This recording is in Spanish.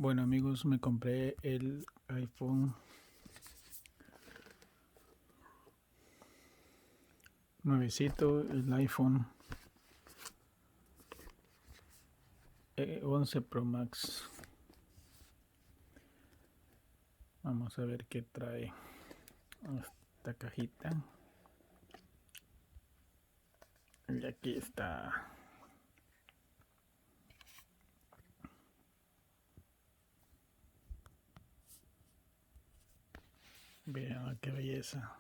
Bueno amigos, me compré el iPhone nuevecito, el iPhone 11 Pro Max. Vamos a ver qué trae esta cajita. Y aquí está. Vean qué belleza.